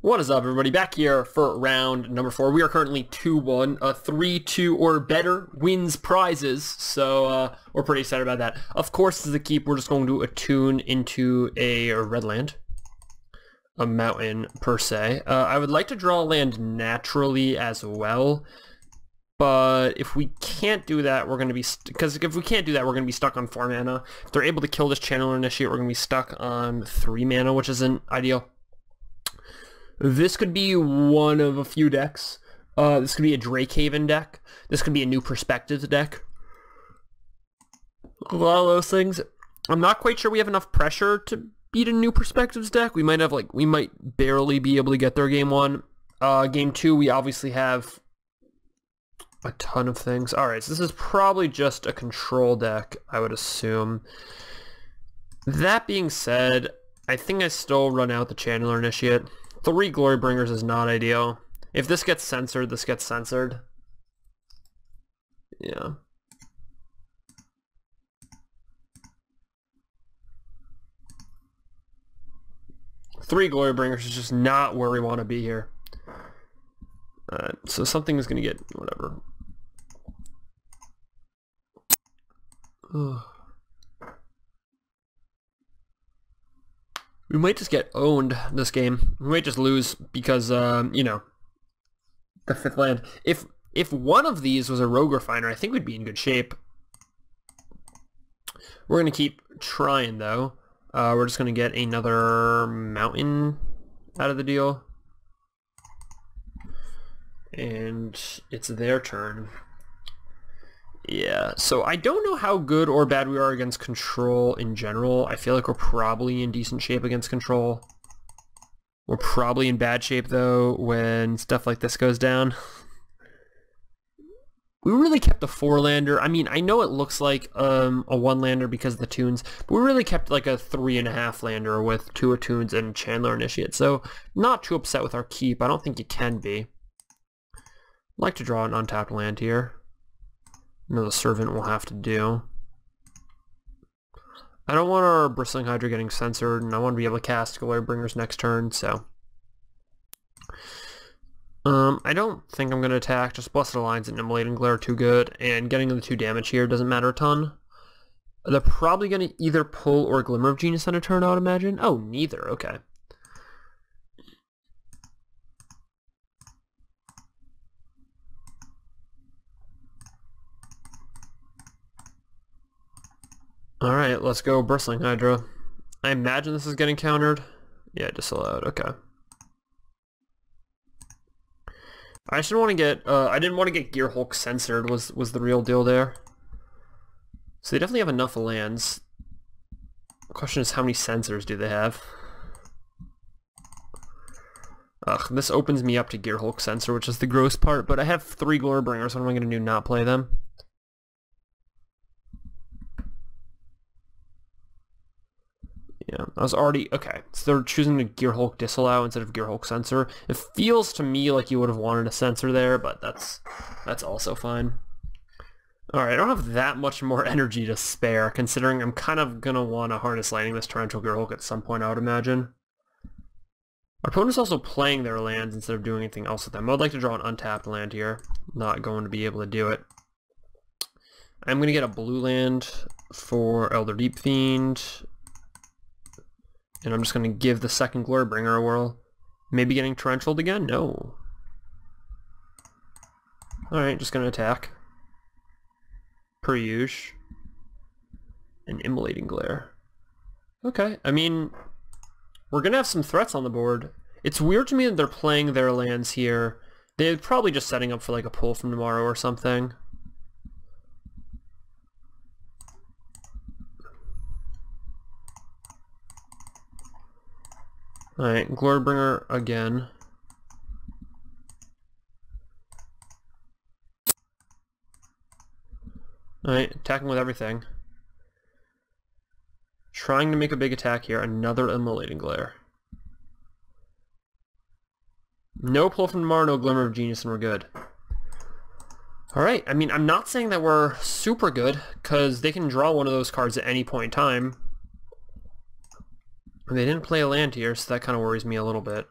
What is up, everybody? Back here for round number 4. We are currently 2-1. 3-2 or better wins prizes, so we're pretty excited about that. Of course, as a keep, we're just going to attune into a red land. A mountain, per se. I would like to draw land naturally as well, but if we can't do that, we're going to be... Because if we can't do that, we're going to be stuck on 4 mana. If they're able to kill this Channeler Initiate, we're going to be stuck on 3 mana, which isn't ideal. This could be one of a few decks. This could be a Drakehaven deck. This could be a New Perspectives deck. A lot of those things. I'm not quite sure we have enough pressure to beat a New Perspectives deck. We might have we might barely be able to get there game 1. Game 2, we obviously have a ton of things. Alright, so this is probably just a control deck, I would assume. That being said, I think I still run out the Channeler Initiate. 3 Glorybringers is not ideal. If this gets censored, this gets censored. Yeah. Three Glorybringers is just not where we want to be here. So something is going to get... whatever. Ugh. We might just get owned this game. We might just lose because, you know, the 5th land. If one of these was a Rogue Refiner, I think we'd be in good shape. We're going to keep trying, though. We're just going to get another mountain out of the deal. And it's their turn. Yeah, so I don't know how good or bad we are against control in general. I feel like we're probably in decent shape against control. We're probably in bad shape, though, when stuff like this goes down. We really kept the 4-lander. I mean, I know it looks like a 1-lander because of the tunes, but we really kept like a 3.5-lander with 2 attunes and Channeler Initiate, so not too upset with our keep. I don't think you can be. I'd like to draw an untapped land here. The Servant will have to do. I don't want our Bristling Hydra getting censored, and I want to be able to cast Glorybringers next turn, so... I don't think I'm going to attack. Just Blessed Alliance and Immolating Glare are too good, and getting the 2 damage here doesn't matter a ton. They're probably going to either pull or Glimmer of Genius on a turn, I would imagine. Oh, neither. Okay. Alright, let's go Bristling Hydra. I imagine this is getting countered. Yeah, disallowed. Okay. I just didn't want to get, I didn't want to get Gear Hulk censored was the real deal there. So they definitely have enough lands. The question is, how many censors do they have? Ugh, this opens me up to Gear Hulk censor, which is the gross part, but I have 3 Glorybringers. What am I going to do, not play them? Yeah, I was already... okay, so they're choosing to Gear Hulk disallow instead of Gear Hulk censor. It feels to me like you would have wanted a censor there, but that's also fine. Alright, I don't have that much more energy to spare, considering I'm kind of going to want to Harness Lightning this Torrential Gear Hulk at some point, I would imagine. Our opponent's also playing their lands instead of doing anything else with them. I would like to draw an untapped land here. Not going to be able to do it. I'm going to get a blue land for Elder Deep Fiend. And I'm just going to give the 2nd Glorybringer a whirl. Maybe getting Torrentialed again? No. Alright, just going to attack. Per usual. An Immolating Glare. Okay, I mean, we're going to have some threats on the board. It's weird to me that they're playing their lands here. They're probably just setting up for like a pull from tomorrow or something. Alright, Glorybringer again. Alright, attacking with everything. Trying to make a big attack here. Another Immolating Glare. No pull from tomorrow, no Glimmer of Genius, and we're good. Alright, I mean, I'm not saying that we're super good, because they can draw one of those cards at any point in time. And they didn't play a land here, so that kind of worries me a little bit.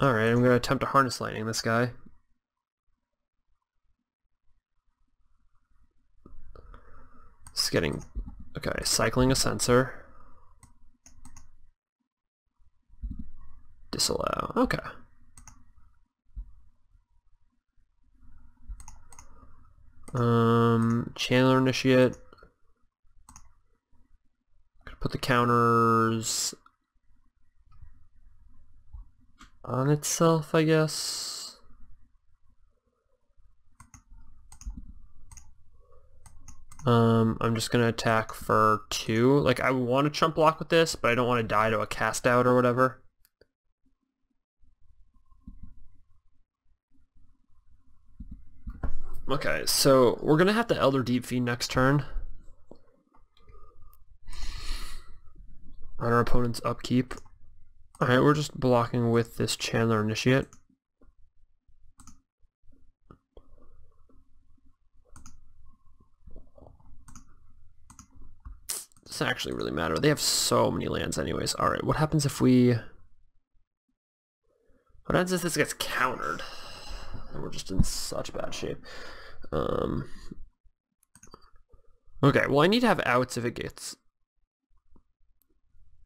Alright, I'm going to attempt to harness lightning this guy. It's getting... Okay, cycling a sensor. Disallow. Okay. Chandler Initiate. Put the counters on itself, I guess. I'm just gonna attack for 2. Like, I want to chump block with this, but I don't want to die to a cast out or whatever. Okay, so we're gonna have to Elder Deep Fiend next turn on our opponent's upkeep. Alright, we're just blocking with this Chandler Initiate. Doesn't actually really matter. They have so many lands anyways. Alright, what happens if we... What happens if this gets countered? And we're just in such bad shape. Okay, well I need to have outs if it gets...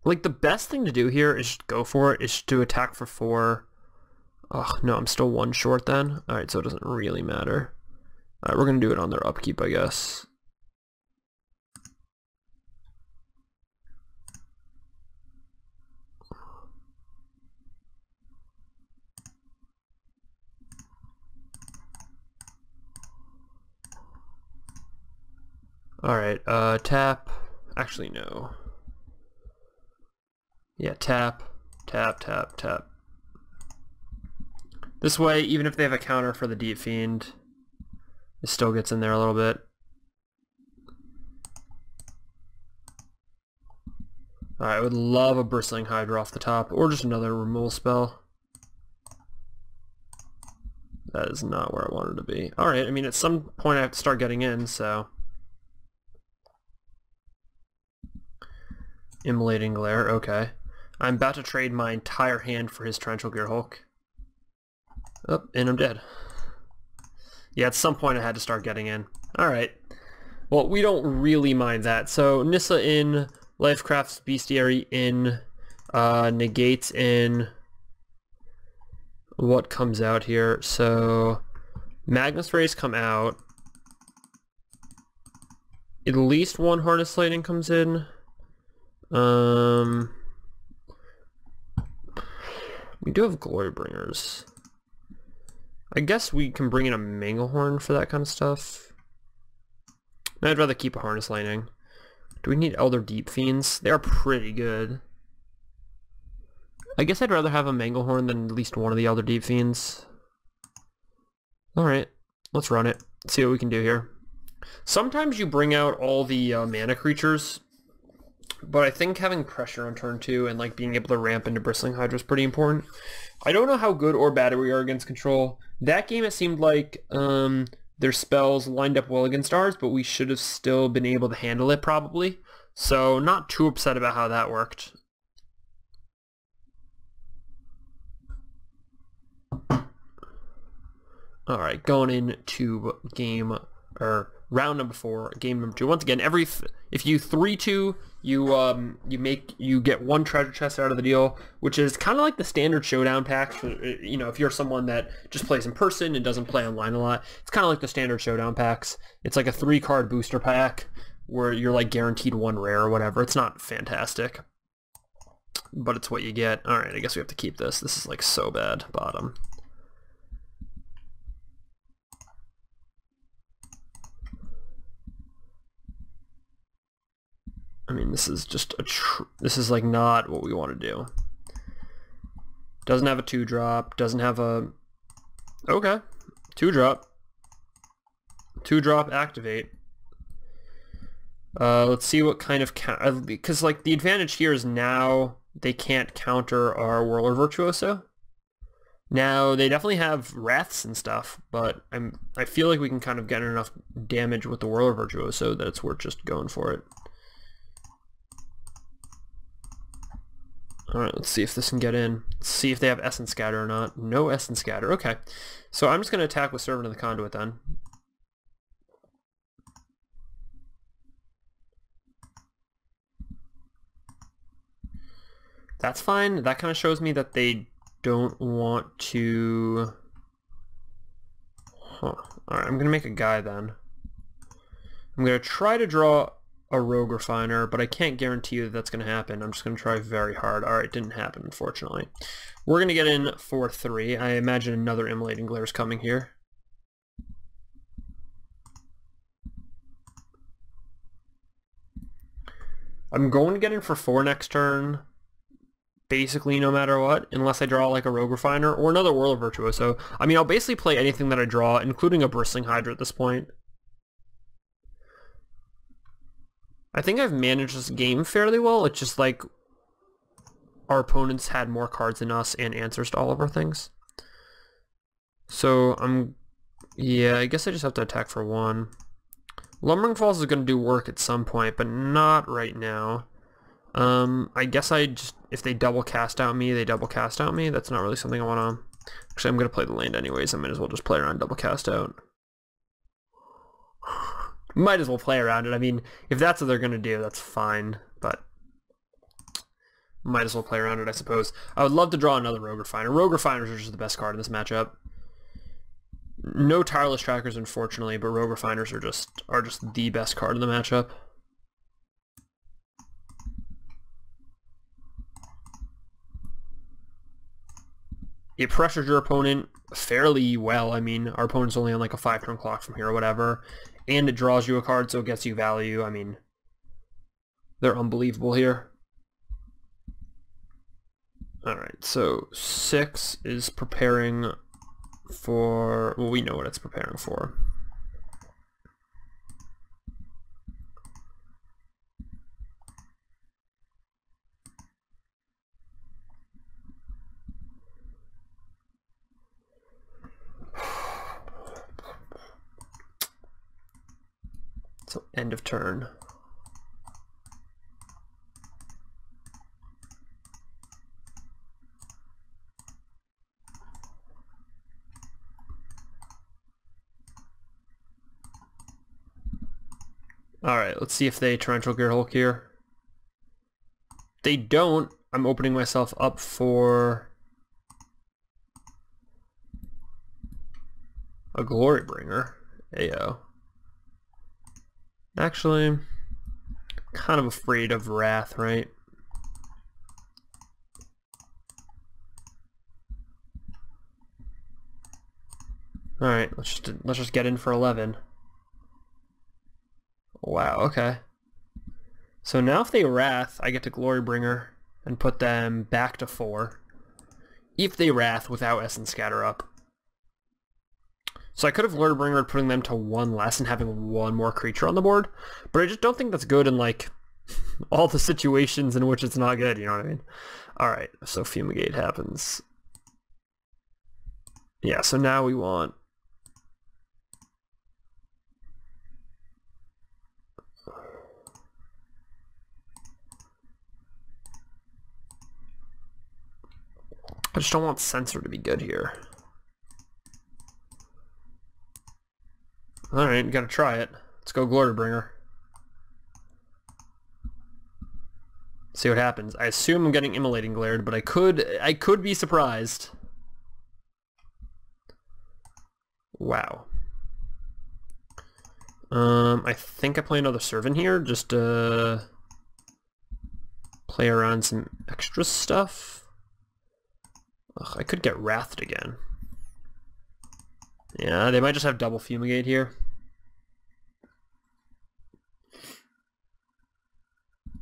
Like, the best thing to do here is just go for it, is just to attack for 4. Oh, no, I'm still 1 short then. Alright, so it doesn't really matter. Alright, we're gonna do it on their upkeep, I guess. Alright, tap. Actually, no. Yeah, tap, tap, tap, tap. This way, even if they have a counter for the Deep Fiend, it still gets in there a little bit. Alright, I would love a Bristling Hydra off the top, or just another removal spell. That is not where I wanted to be. Alright, I mean, at some point I have to start getting in, so... Immolating Glare, okay. I'm about to trade my entire hand for his Torrential Gear Hulk. Oh, and I'm dead. Yeah, at some point I had to start getting in. Alright. Well, we don't really mind that. So, Nissa in, Lifecraft's Bestiary in, Negates in. What comes out here? So, Magnus Rays come out. At least 1 Harness Lightning comes in. We do have Glorybringers. I guess we can bring in a Manglehorn for that kind of stuff. I'd rather keep a Harness Lightning. Do we need Elder Deep Fiends? They are pretty good. I guess I'd rather have a Manglehorn than at least one of the Elder Deep Fiends. Alright, let's run it. See what we can do here. Sometimes you bring out all the mana creatures, but I think having pressure on turn 2 and like being able to ramp into Bristling Hydra is pretty important. I don't know how good or bad we are against control. That game it seemed like their spells lined up well against ours, but we should have still been able to handle it probably. So not too upset about how that worked. Alright, going into round number 4, game number 2. Once again, if you 3-2, you get 1 treasure chest out of the deal, which is kind of like the standard showdown packs. For, you know, if you're someone that just plays in person and doesn't play online a lot, it's kind of like the standard showdown packs. It's like a 3-card booster pack where you're like guaranteed 1 rare or whatever. It's not fantastic, but it's what you get. All right, I guess we have to keep this. This is like so bad. Bottom. I mean, this is just this is like not what we want to do. Doesn't have a 2-drop, doesn't have a... Okay, 2-drop. 2-drop activate. Let's see what kind of because like the advantage here is now they can't counter our Whirler Virtuoso. Now they definitely have Wraths and stuff, but I feel like we can kind of get enough damage with the Whirler Virtuoso that it's worth just going for it. Alright, let's see if this can get in. Let's see if they have Essence Scatter or not. No Essence Scatter, okay. So I'm just going to attack with Servant of the Conduit then. That's fine. That kind of shows me that they don't want to... Huh. Alright, I'm going to make a guy then. I'm going to try to draw a Rogue Refiner, but I can't guarantee you that that's going to happen. I'm just going to try very hard. Alright, it didn't happen, unfortunately. We're going to get in for 3. I imagine another Immolating Glare is coming here. I'm going to get in for 4 next turn, basically no matter what, unless I draw like a Rogue Refiner or another Whirl of Virtuoso. I mean, I'll basically play anything that I draw, including a Bristling Hydra at this point. I think I've managed this game fairly well. It's just like our opponents had more cards than us and answers to all of our things. So yeah, I guess I just have to attack for 1. Lumbering Falls is going to do work at some point, but not right now. I guess if they double cast out me, they double cast out me. That's not really something I want to... Actually, I'm going to play the land anyways. I might as well just play around double cast out. Might as well play around it. I mean, if that's what they're going to do, that's fine, but might as well play around it, I suppose. I would love to draw another Rogue Refiner. Rogue Refiners are just the best card in this matchup. No Tireless Trackers, unfortunately, but Rogue Refiners are just the best card in the matchup. It pressures your opponent fairly well. I mean, our opponent's only on like a 5-turn clock from here or whatever. And it draws you a card, so it gets you value. I mean, they're unbelievable here. Alright, so 6 is preparing for... Well, we know what it's preparing for. So end of turn. Alright, let's see if they Torrential Gearhulk here. They don't. I'm opening myself up for a Glorybringer. Ayo. Actually, kind of afraid of Wrath, right? Alright, let's just get in for 11. Wow, okay. So now if they Wrath, I get to Glorybringer and put them back to 4. If they Wrath without Essence Scatter up. So I could have Glorybringer putting them to 1 less and having 1 more creature on the board, but I just don't think that's good in like all the situations in which it's not good, you know what I mean? Alright, so Fumigate happens. Yeah, so now we want... I just don't want Censor to be good here. Alright, gotta try it. Let's go Glorybringer. See what happens. I assume I'm getting Immolating Glared, but I could be surprised. Wow. I think I play another Servant here, just to play around some extra stuff. Ugh, I could get Wrathed again. Yeah, they might just have double Fumigate here.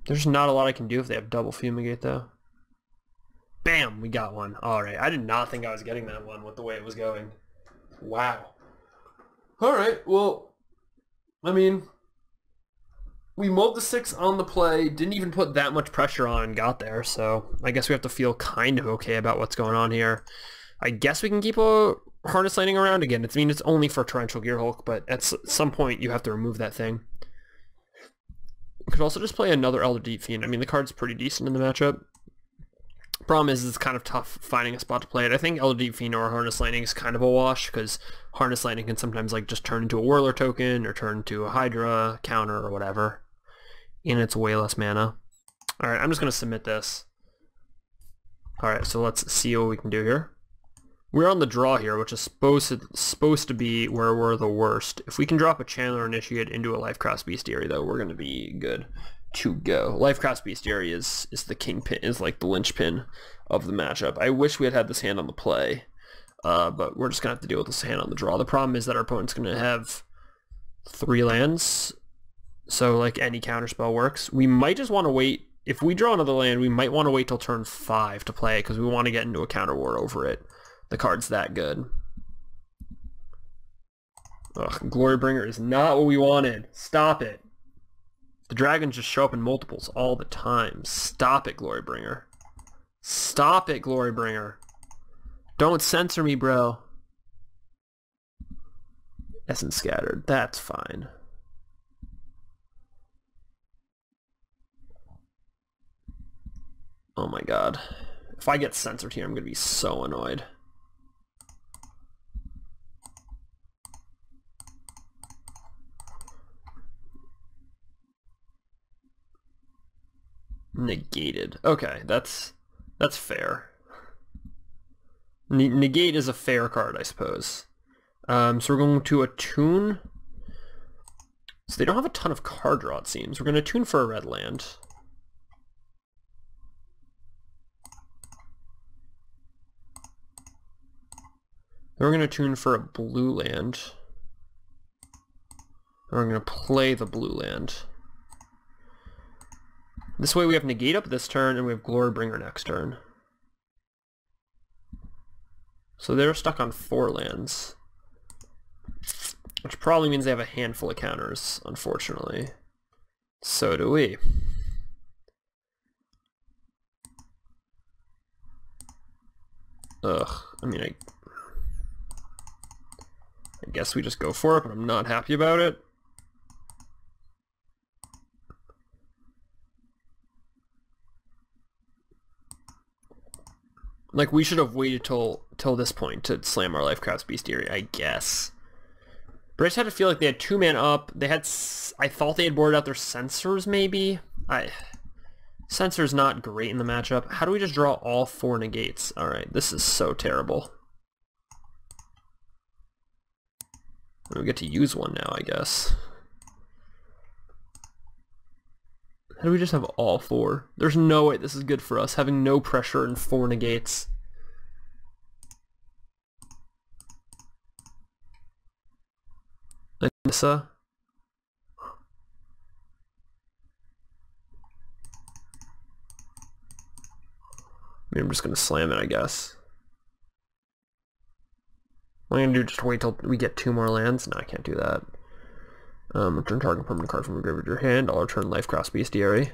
There's not a lot I can do if they have double Fumigate, though. Bam! We got one. Alright, I did not think I was getting that one with the way it was going. Wow. Alright, well, I mean, we mulled the 6 on the play, didn't even put that much pressure on and got there, so I guess we have to feel kind of okay about what's going on here. I guess we can keep a Harness Lightning around again. I mean, it's only for Torrential Gearhulk, but at some point you have to remove that thing. We could also just play another Elder Deep Fiend. I mean, the card's pretty decent in the matchup. Problem is, it's kind of tough finding a spot to play it. I think LD Fino or Harness Lightning is kind of a wash, because Harness Lightning can sometimes like just turn into a Whirler token, or turn into a Hydra counter, or whatever. And it's way less mana. Alright, I'm just going to submit this. Alright, so let's see what we can do here. We're on the draw here, which is supposed to be where we're the worst. If we can drop a Channeler Initiate into a Lifecraft Bestiary, though, we're going to be good to go. Lifecraft Bestiary is the kingpin, is like the linchpin of the matchup. I wish we had this hand on the play, but we're just going to have to deal with this hand on the draw. The problem is that our opponent's going to have 3 lands, so like any counterspell works. We might just want to wait. If we draw another land, we might want to wait till turn 5 to play, because we want to get into a counter war over it. The card's that good. Ugh, Glorybringer is not what we wanted. Stop it. The dragons just show up in multiples all the time. Stop it, Glorybringer. Stop it, Glorybringer. Don't censor me, bro. Essence Scattered. That's fine. Oh my god. If I get censored here, I'm going to be so annoyed. Negated. Okay, that's fair. Negate is a fair card, I suppose. So we're going to attune. So they don't have a ton of card draw, it seems. We're going to attune for a red land. Then we're going to attune for a blue land. And we're going to play the blue land. This way we have Negate up this turn, and we have Glorybringer next turn. So they're stuck on 4 lands. Which probably means they have a handful of counters, unfortunately. So do we. Ugh, I mean, I guess we just go for it, but I'm not happy about it. Like, we should have waited till this point to slam our Lifecraft Bestiary, I guess. But I just had to feel like they had 2 mana up. They had... I thought they had boarded out their Censors, maybe? Censor's not great in the matchup. How do we just draw all 4 negates? Alright, this is so terrible. We get to use one now, I guess. How do we just have all 4? There's no way this is good for us, having no pressure and 4 negates. Nissa. I mean, I'm just going to slam it, I guess. What am I going to do, just wait till we get 2 more lands? No, I can't do that. Return target permanent card from your graveyard to your hand. I'll return Lifecraft Bestiary.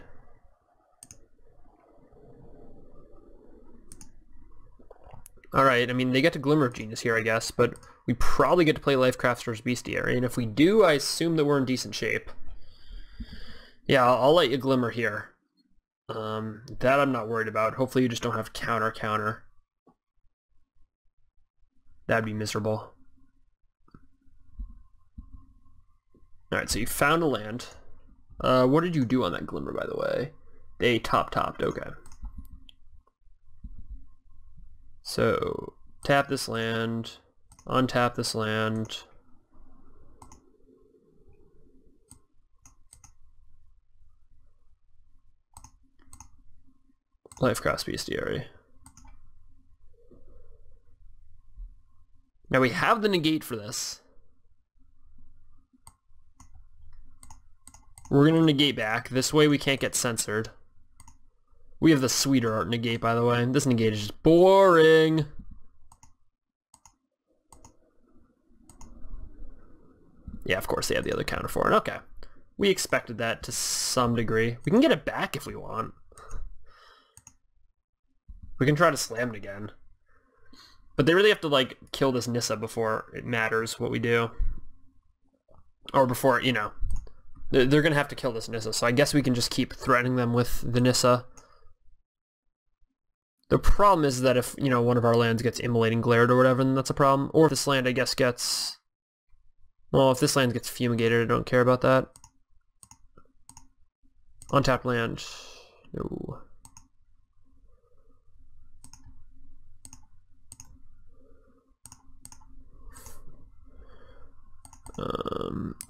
Alright, I mean, they get to Glimmer of Genius here, I guess, but we probably get to play Lifecraft's Bestiary, and if we do, I assume that we're in decent shape. Yeah, I'll let you Glimmer here. That I'm not worried about. Hopefully you just don't have counter. That'd be miserable. Alright, so you found a land. What did you do on that Glimmer, by the way? They topped, okay. So, tap this land, untap this land. Lifecraft Bestiary. Now we have the negate for this. We're going to negate back. This way we can't get censored. We have the sweeter art negate, by the way. This negate is just boring. Yeah, of course they have the other counter for it. Okay. We expected that to some degree. We can get it back if we want. We can try to slam it again. But they really have to, like, kill this Nissa before it matters what we do. Or before, you know. They're going to have to kill this Nissa, so I guess we can just keep threatening them with the Nissa. The problem is that if, you know, one of our lands gets immolating glared or whatever, then that's a problem. Or if this land, I guess, gets... Well, if this land gets fumigated, I don't care about that. Untapped land. No.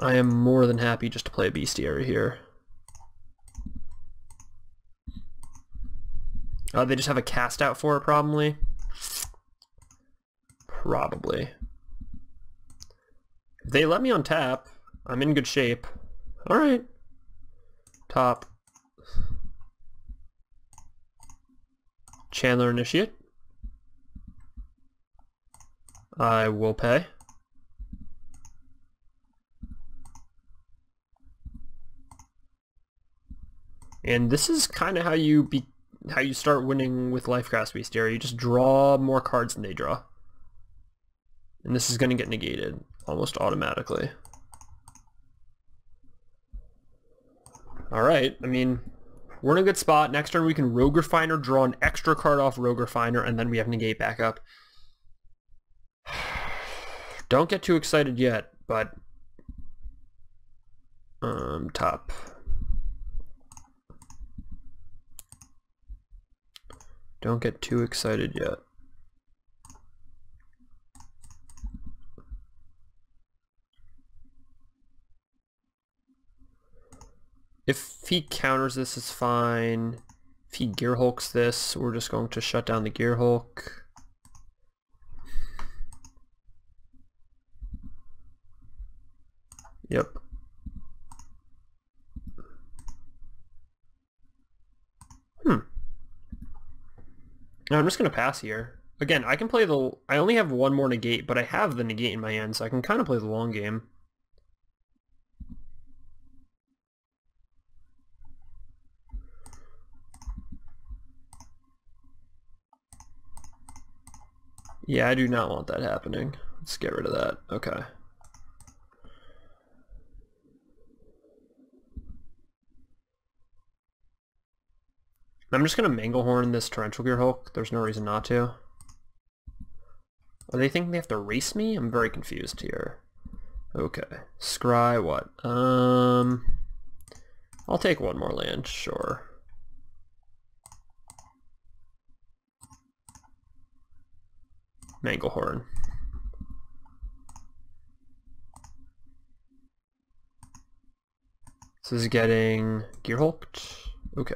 I am more than happy just to play a bestiary here. They just have a cast out for it, probably. Probably. If they let me untap, I'm in good shape. Alright. Top. Chandler Initiate. I will pay. And this is kind of how you start winning with Lifecast Bestiary. You just draw more cards than they draw. And this is going to get negated almost automatically. Alright, I mean, we're in a good spot. Next turn we can Rogue Refiner, draw an extra card off Rogue Refiner, and then we have negate back up. Don't get too excited yet, but... top. Don't get too excited yet. If he counters this, it's fine. If he Gear Hulks this, we're just going to shut down the Gear Hulk. Yep. Now I'm just going to pass here. Again, I can play the... I only have one more negate, but I have the negate in my hand, so I can kind of play the long game. Yeah, I do not want that happening. Let's get rid of that. Okay. I'm just going to Manglehorn this Torrential Gear Hulk. There's no reason not to. Are they thinking they have to race me? I'm very confused here. Okay. Scry what? I'll take one more land, sure. Manglehorn. This is getting Gear Hulked. Okay.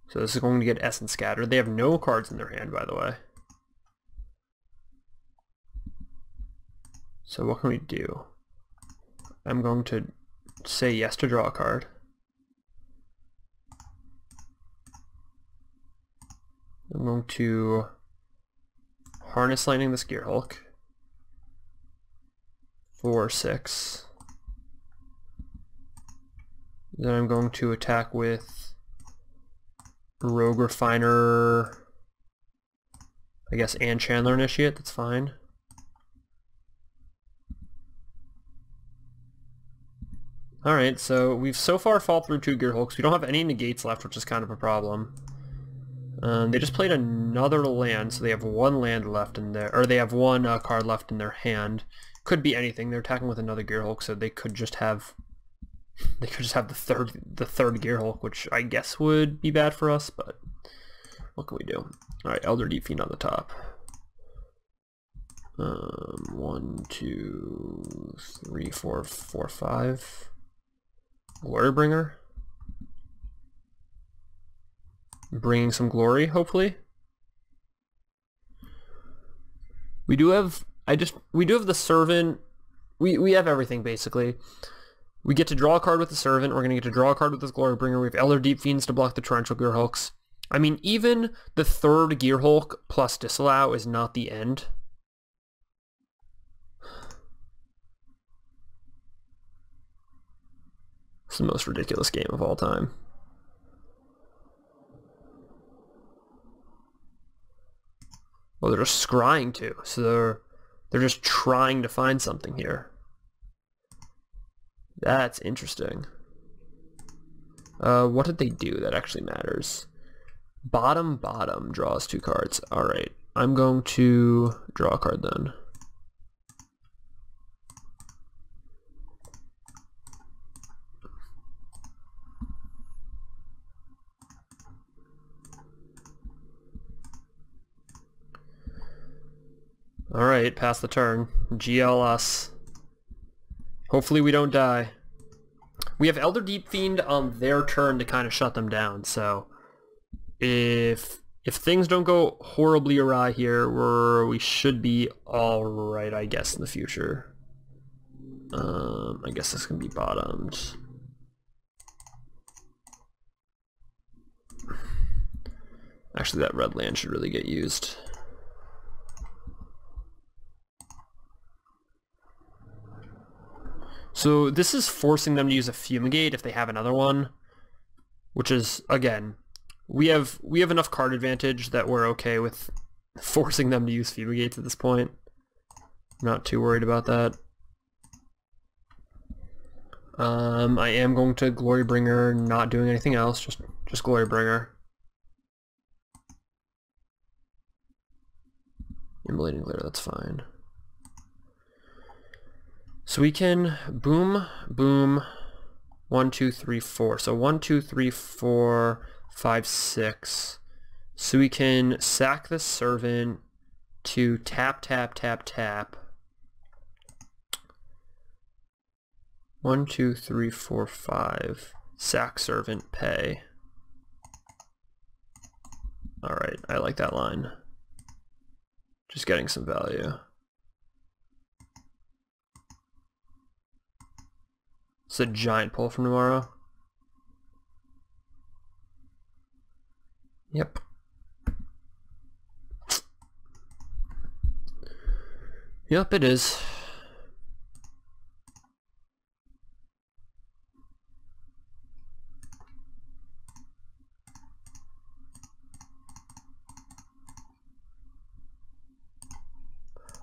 So this is going to get Essence Scattered. They have no cards in their hand, by the way. So what can we do? I'm going to say yes to draw a card. I'm going to Harness Lightning this Gear Hulk for 6. Then I'm going to attack with Rogue Refiner, I guess, and Chandler Initiate. That's fine. Alright, so we've so far fought through 2 Gear Hulks. We don't have any negates left, which is kind of a problem. They just played another land, so they have 1 land left in there, or they have 1 card left in their hand. Could be anything. They're attacking with another Gear Hulk, so they could just have the third Gear Hulk, which I guess would be bad for us, but what can we do? Alright, Elder Deep Fiend on the top. 1, 2, 3, 4, 4, 5. Glorybringer. Bringing some glory, hopefully. We do have the Servant. We have everything, basically. We get to draw a card with the Servant. We're going to get to draw a card with this Glorybringer. We have Elder Deep Fiends to block the Torrential Gear Hulks. I mean, even the 3rd Gear Hulk plus Disallow is not the end. It's the most ridiculous game of all time. Well, they're just scrying too, so they're just trying to find something here. That's interesting. What did they do that actually matters? Bottom draws 2 cards. Alright, I'm going to draw a card then. Alright, pass the turn. GLS. Hopefully we don't die. We have Elder Deep Fiend on their turn to kind of shut them down, so if things don't go horribly awry here, we should be alright, I guess, in the future. I guess this can be bottomed. Actually, that red land should really get used. So this is forcing them to use a Fumigate if they have another one, which is, again, we have enough card advantage that we're okay with forcing them to use Fumigates at this point. I'm not too worried about that. I am going to Glorybringer, not doing anything else, just Glorybringer. Immolating Glare, that's fine. So we can boom, boom, 1, 2, 3, 4. So 1, 2, 3, 4, 5, 6. So we can sack the Servant to tap, tap, tap, tap. 1, 2, 3, 4, 5. Sack Servant, pay. Alright, I like that line. Just getting some value. It's a giant pull from tomorrow. Yep. Yep, it is.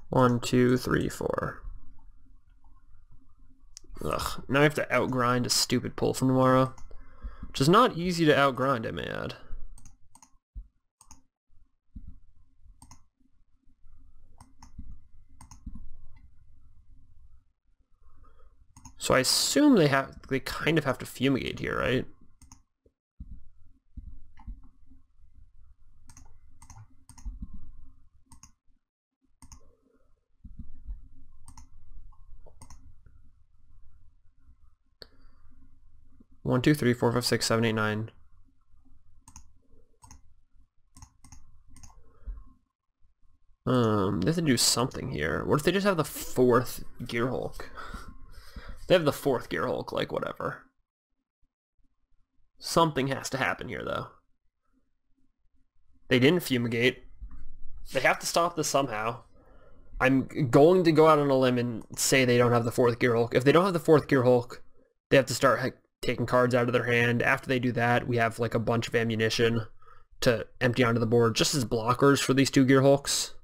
One, two, three, four. Ugh, now I have to outgrind a stupid pull from tomorrow. Which is not easy to outgrind, I may add. So I assume they kind of have to fumigate here, right? One, two, three, four, five, six, seven, eight, nine. They have to do something here. What if they just have the 4th Gear Hulk? They have the 4th Gear Hulk, like whatever. Something has to happen here, though. They didn't fumigate. They have to stop this somehow. I'm going to go out on a limb and say they don't have the 4th Gear Hulk. If they don't have the 4th Gear Hulk, they have to start taking cards out of their hand. After they do that, we have like a bunch of ammunition to empty onto the board, just as blockers for these 2 Gear Hulks.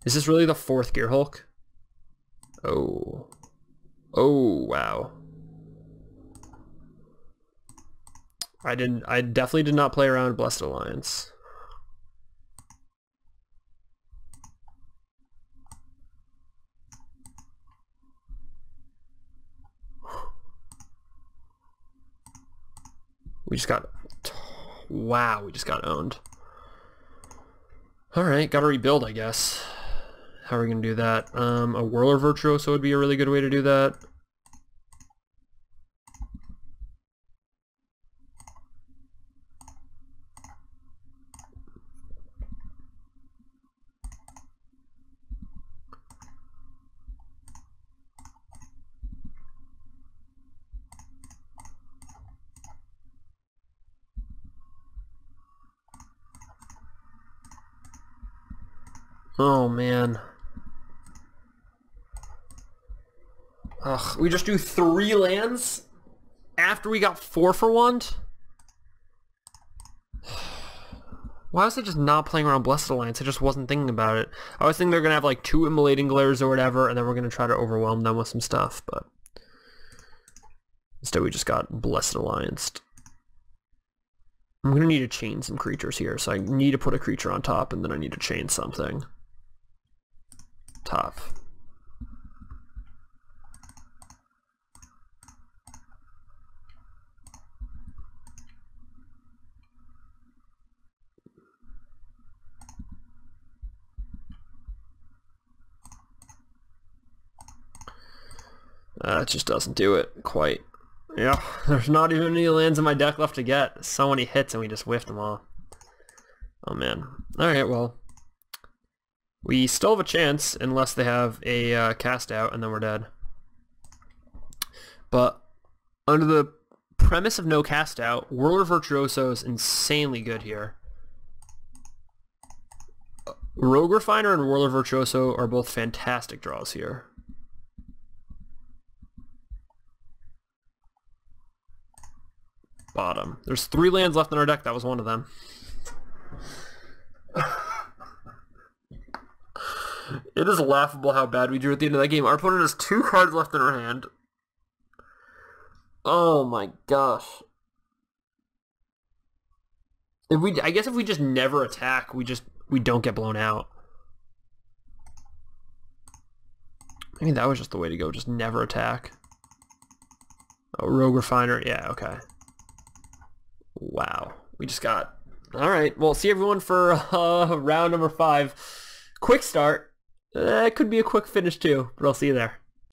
Is this really the 4th Gear Hulk? Oh. Oh, wow. I definitely did not play around Blessed Alliance. We just got... Wow, we just got owned. Alright, gotta rebuild, I guess. How are we gonna do that? A Whirler Virtuoso would be a really good way to do that. Oh, man. Ugh, we just do 3 lands after we got 4 for 1? Why was I just not playing around Blessed Alliance? I just wasn't thinking about it. I was thinking they're going to have like 2 Immolating Glares or whatever, and then we're going to try to overwhelm them with some stuff, but instead we just got Blessed Allianced. I'm going to need to chain some creatures here, so I need to put a creature on top, and then I need to chain something. Top. It just doesn't do it quite. Yeah, there's not even any lands in my deck left to get. So many hits and we just whiffed them all. Oh man. Alright, well. We still have a chance unless they have a cast out and then we're dead. But under the premise of no cast out, Whirler Virtuoso is insanely good here. Rogue Refiner and Whirler Virtuoso are both fantastic draws here. Bottom. There's 3 lands left in our deck. That was one of them. It is laughable how bad we drew at the end of that game. Our opponent has 2 cards left in our hand. Oh my gosh. I guess if we just never attack, we don't get blown out. I mean, that was just the way to go. Just never attack. Oh, Rogue Refiner. Yeah, okay. Wow. We just got... Alright, well, see everyone for round number 5. Quick start. It could be a quick finish too, but I'll see you there.